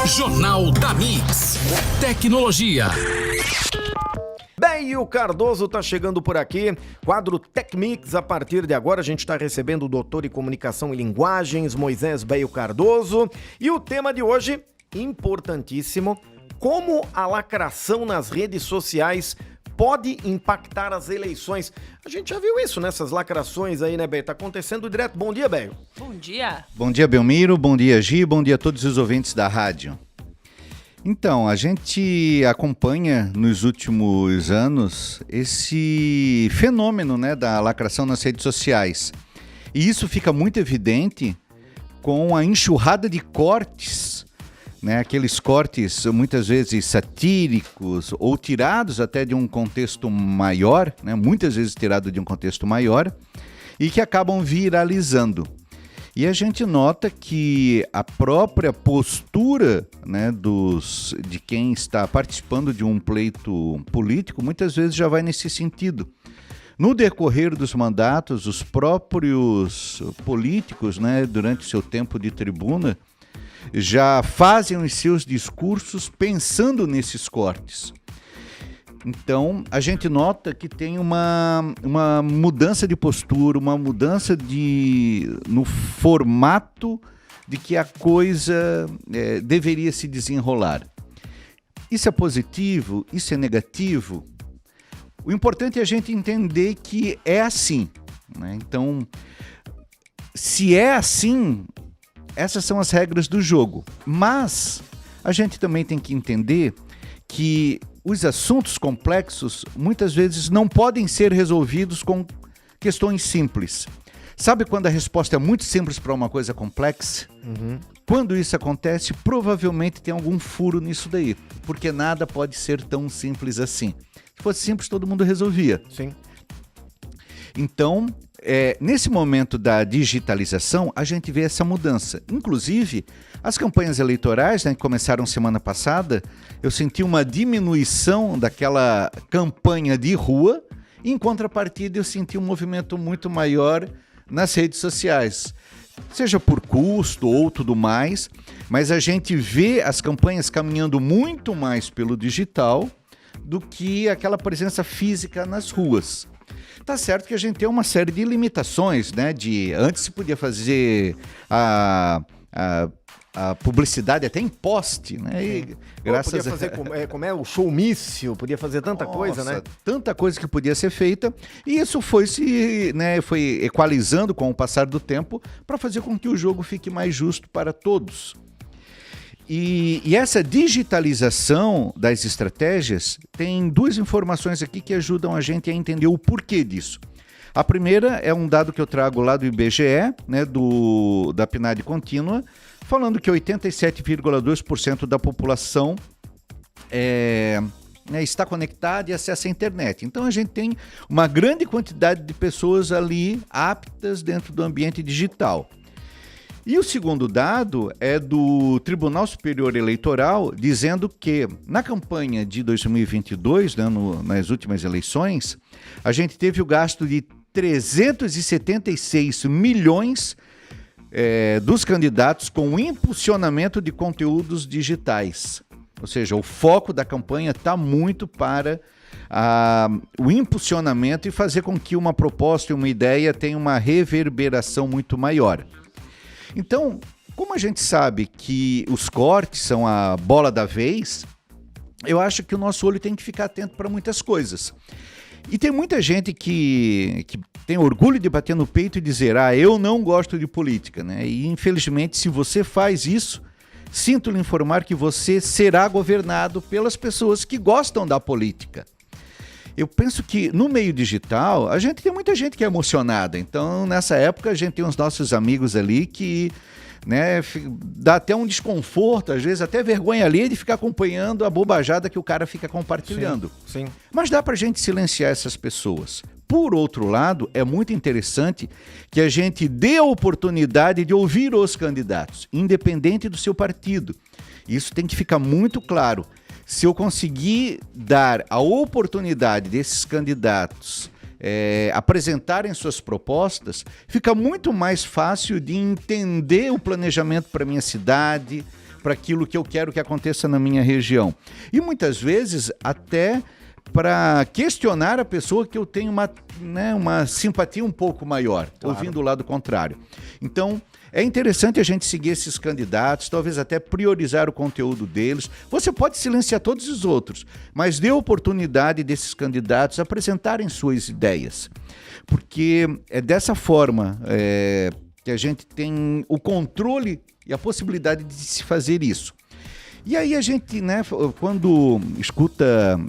Jornal da Mix. Tecnologia. Beio Cardoso está chegando por aqui, quadro TecMix. A partir de agora a gente está recebendo o doutor em comunicação e linguagens, Moisés Beio Cardoso. E o tema de hoje, importantíssimo, como a lacração nas redes sociais pode impactar as eleições. A gente já viu isso nessas lacrações aí, né, Beio? Tá acontecendo direto. Bom dia, Beio. Bom dia. Bom dia, Belmiro. Bom dia, Gi. Bom dia a todos os ouvintes da rádio. Então, a gente acompanha nos últimos anos esse fenômeno, né, da lacração nas redes sociais. E isso fica muito evidente com a enxurrada de cortes, né, aqueles cortes muitas vezes satíricos ou tirados até de um contexto maior, né, muitas vezes tirados de um contexto maior, e que acabam viralizando. E a gente nota que a própria postura, né, de quem está participando de um pleito político muitas vezes já vai nesse sentido. No decorrer dos mandatos, os próprios políticos, né, durante o seu tempo de tribuna, já fazem os seus discursos pensando nesses cortes. Então, a gente nota que tem uma mudança de postura, uma mudança no formato de que a coisa deveria se desenrolar. Isso é positivo? Isso é negativo? O importante é a gente entender que é assim, né? Então, se é assim, essas são as regras do jogo. Mas a gente também tem que entender que os assuntos complexos muitas vezes não podem ser resolvidos com questões simples. Sabe quando a resposta é muito simples para uma coisa complexa? Uhum. Quando isso acontece, provavelmente tem algum furo nisso daí, porque nada pode ser tão simples assim. Se fosse simples, todo mundo resolvia. Sim. Então, nesse momento da digitalização, a gente vê essa mudança. Inclusive, as campanhas eleitorais, né, que começaram semana passada, eu senti uma diminuição daquela campanha de rua, e em contrapartida eu senti um movimento muito maior nas redes sociais. Seja por custo ou tudo mais, mas a gente vê as campanhas caminhando muito mais pelo digital do que aquela presença física nas ruas. Tá certo que a gente tem uma série de limitações, né? Antes se podia fazer a publicidade até em poste, né? E podia fazer como é o showmício, podia fazer tanta coisa, né? Tanta coisa que podia ser feita, e isso foi equalizando com o passar do tempo para fazer com que o jogo fique mais justo para todos. E essa digitalização das estratégias tem duas informações aqui que ajudam a gente a entender o porquê disso. A primeira é um dado que eu trago lá do IBGE, né, da PNAD contínua, falando que 87,2% da população está conectada e acessa a internet. Então a gente tem uma grande quantidade de pessoas ali aptas dentro do ambiente digital. E o segundo dado é do Tribunal Superior Eleitoral, dizendo que na campanha de 2022, né, nas últimas eleições, a gente teve o gasto de 376 milhões dos candidatos com impulsionamento de conteúdos digitais. Ou seja, o foco da campanha está muito para o impulsionamento e fazer com que uma proposta e uma ideia tenha uma reverberação muito maior. Então, como a gente sabe que os cortes são a bola da vez, eu acho que o nosso olho tem que ficar atento para muitas coisas. E tem muita gente que tem orgulho de bater no peito e dizer, eu não gosto de política, né? E infelizmente, se você faz isso, sinto lhe informar que você será governado pelas pessoas que gostam da política. Eu penso que no meio digital, a gente tem muita gente que é emocionada. Então, nessa época, a gente tem os nossos amigos ali que, né, dá até um desconforto, às vezes até vergonha ali de ficar acompanhando a bobajada que o cara fica compartilhando. Sim. Mas dá pra gente silenciar essas pessoas. Por outro lado, é muito interessante que a gente dê a oportunidade de ouvir os candidatos, independente do seu partido. Isso tem que ficar muito claro. Se eu conseguir dar a oportunidade desses candidatos apresentarem suas propostas, fica muito mais fácil de entender o planejamento para minha cidade, para aquilo que eu quero que aconteça na minha região. E muitas vezes até para questionar a pessoa que eu tenho uma simpatia um pouco maior, ouvindo o lado contrário. Então, é interessante a gente seguir esses candidatos, talvez até priorizar o conteúdo deles. Você pode silenciar todos os outros, mas dê oportunidade desses candidatos apresentarem suas ideias. Porque é dessa forma que a gente tem o controle e a possibilidade de se fazer isso. E aí a gente, quando escuta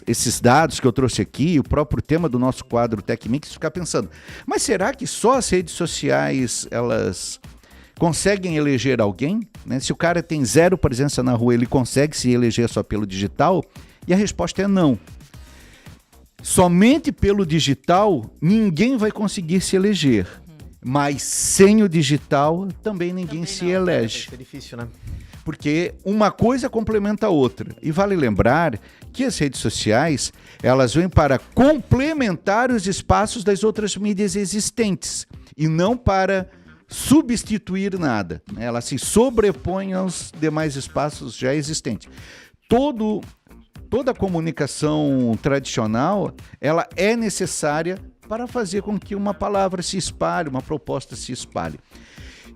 esses dados que eu trouxe aqui, o próprio tema do nosso quadro TecMix, fica pensando, mas será que só as redes sociais, elas conseguem eleger alguém? Se o cara tem 0 presença na rua, ele consegue se eleger só pelo digital? E a resposta é não. Somente pelo digital, ninguém vai conseguir se eleger. Mas sem o digital, também ninguém se elege. É difícil, né? Porque uma coisa complementa a outra. E vale lembrar que as redes sociais, elas vêm para complementar os espaços das outras mídias existentes e não para substituir nada. Elas se sobrepõem aos demais espaços já existentes. Toda comunicação tradicional, ela é necessária para fazer com que uma palavra se espalhe, uma proposta se espalhe.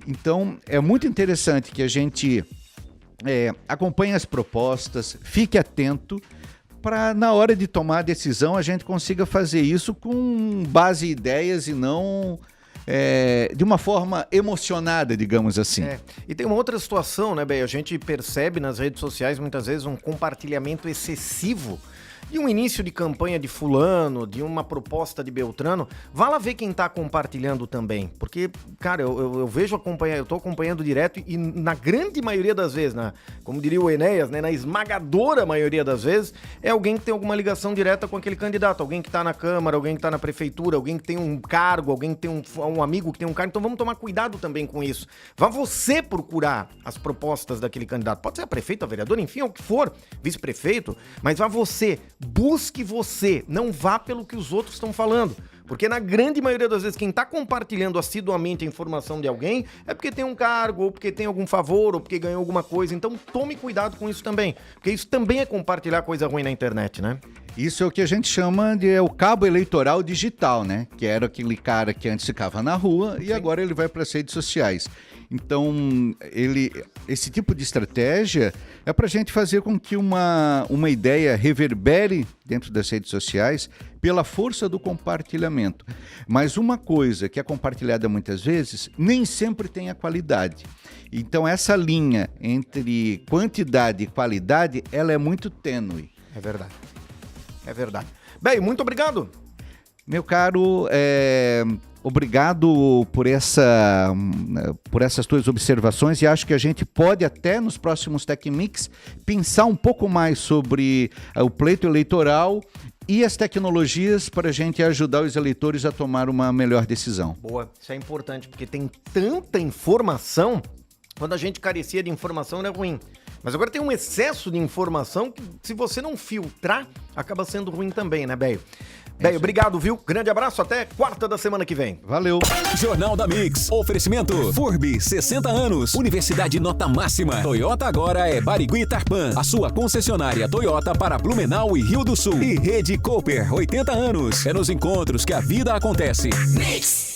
Então, é muito interessante que a gente acompanhe as propostas, fique atento, para na hora de tomar a decisão a gente consiga fazer isso com base em ideias e não de uma forma emocionada, digamos assim. E tem uma outra situação, né, Bey? A gente percebe nas redes sociais muitas vezes um compartilhamento excessivo de um início de campanha de fulano, de uma proposta de Beltrano. Vá lá ver quem tá compartilhando também, porque, cara, eu vejo eu tô acompanhando direto e na grande maioria das vezes, como diria o Enéas, na esmagadora maioria das vezes, é alguém que tem alguma ligação direta com aquele candidato, alguém que tá na Câmara, alguém que tá na Prefeitura, alguém que tem um cargo, alguém que tem um amigo que tem um cargo, então vamos tomar cuidado também com isso. Vá você procurar as propostas daquele candidato, pode ser a prefeito, a vereador, enfim, é o que for, vice-prefeito, mas vá você, busque você, não vá pelo que os outros estão falando. Porque na grande maioria das vezes, quem está compartilhando assiduamente a informação de alguém é porque tem um cargo, ou porque tem algum favor, ou porque ganhou alguma coisa. Então tome cuidado com isso também. Porque isso também é compartilhar coisa ruim na internet, né? Isso é o que a gente chama de o cabo eleitoral digital, né? Que era aquele cara que antes ficava na rua e agora ele vai para as redes sociais. Então, esse tipo de estratégia é para a gente fazer com que uma ideia reverbere dentro das redes sociais pela força do compartilhamento. Mas uma coisa que é compartilhada muitas vezes, nem sempre tem a qualidade. Então, essa linha entre quantidade e qualidade, ela é muito tênue. É verdade. É verdade. Bem, muito obrigado. Meu caro, obrigado por essas tuas observações e acho que a gente pode até nos próximos TecMix pensar um pouco mais sobre o pleito eleitoral e as tecnologias para a gente ajudar os eleitores a tomar uma melhor decisão. Boa, isso é importante porque tem tanta informação, quando a gente carecia de informação era ruim. Mas agora tem um excesso de informação que, se você não filtrar, acaba sendo ruim também, né, Beio? Beio, obrigado, viu? Grande abraço, até quarta da semana que vem. Valeu. Jornal da Mix. Oferecimento. FURB, 60 anos. Universidade nota máxima. Toyota agora é Barigui Tarpan. A sua concessionária Toyota para Blumenau e Rio do Sul. E Rede Cooper, 80 anos. É nos encontros que a vida acontece. Mix.